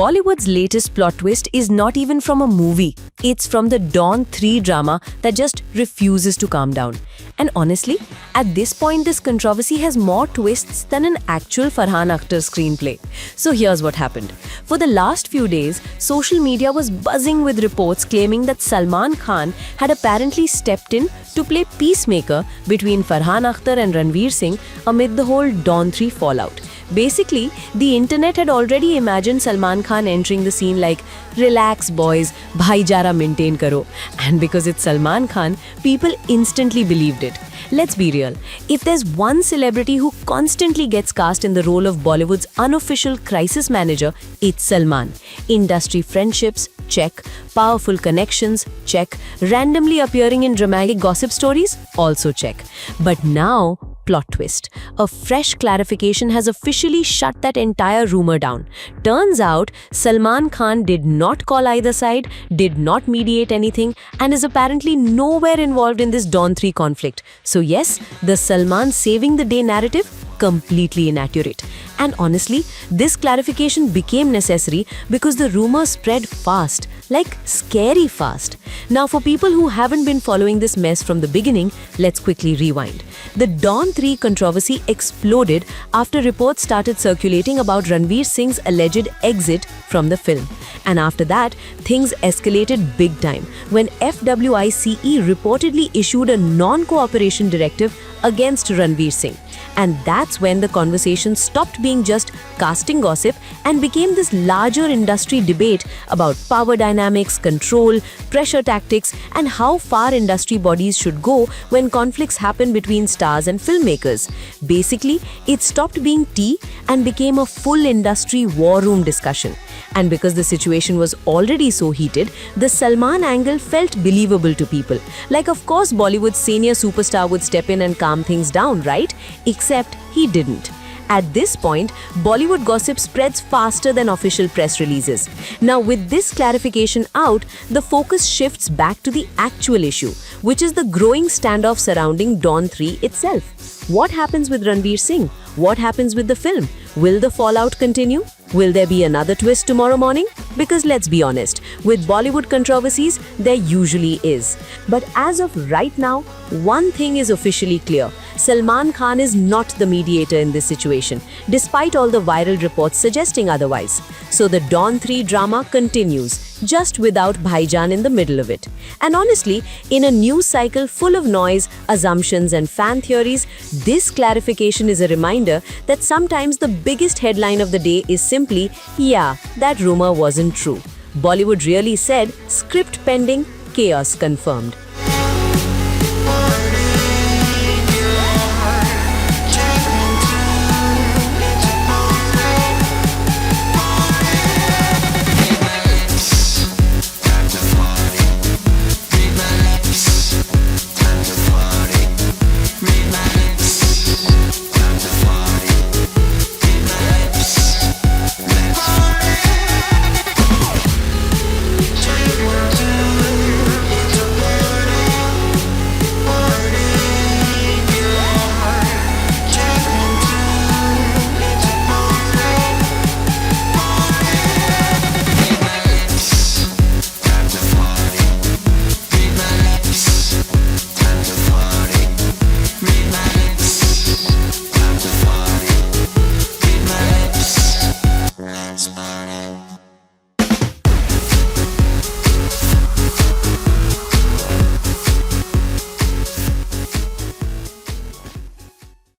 Bollywood's latest plot twist is not even from a movie. It's from the Dawn 3 drama that just refuses to calm down. And honestly, at this point this controversy has more twists than an actual Farhan Akhtar screenplay. So here's what happened. For the last few days, social media was buzzing with reports claiming that Salman Khan had apparently stepped in to play peacemaker between Farhan Akhtar and Ranveer Singh amid the whole Dawn 3 fallout. Basically, the internet had already imagined Salman Khan entering the scene like, "Relax boys, bhaijara maintain karo." And because it's Salman Khan, people instantly believed it. Let's be real. If there's one celebrity who constantly gets cast in the role of Bollywood's unofficial crisis manager, it's Salman. Industry friendships, check. Powerful connections, check. Randomly appearing in dramatic gossip stories, also check. But now, plot twist. A fresh clarification has officially shut that entire rumor down. Turns out, Salman Khan did not call either side, did not mediate anything, and is apparently nowhere involved in this Dawn 3 conflict. So yes, the Salman saving the day narrative, completely inaccurate. And honestly, this clarification became necessary because the rumor spread fast, like scary fast. Now for people who haven't been following this mess from the beginning, let's quickly rewind. The Dawn 3 controversy exploded after reports started circulating about Ranveer Singh's alleged exit from the film. And after that, things escalated big time when FWICE reportedly issued a non-cooperation directive against Ranveer Singh. And that's when the conversation stopped being just casting gossip and became this larger industry debate about power dynamics, control, pressure tactics, and how far industry bodies should go when conflicts happen between stars and filmmakers. Basically, it stopped being tea and became a full industry war room discussion. And because the situation was already so heated, the Salman angle felt believable to people. Like, of course, Bollywood's senior superstar would step in and calm things down, right? Except he didn't. At this point, Bollywood gossip spreads faster than official press releases. Now, with this clarification out, the focus shifts back to the actual issue, which is the growing standoff surrounding Dawn 3 itself. What happens with Ranveer Singh? What happens with the film? Will the fallout continue? Will there be another twist tomorrow morning? Because let's be honest, with Bollywood controversies, there usually is. But as of right now, one thing is officially clear. Salman Khan is not the mediator in this situation, despite all the viral reports suggesting otherwise. So the Dawn 3 drama continues, just without Bhaijan in the middle of it. And honestly, in a news cycle full of noise, assumptions and fan theories, this clarification is a reminder that sometimes the biggest headline of the day is simply, "Yeah, that rumor wasn't true." Bollywood really said, "Script pending, chaos confirmed."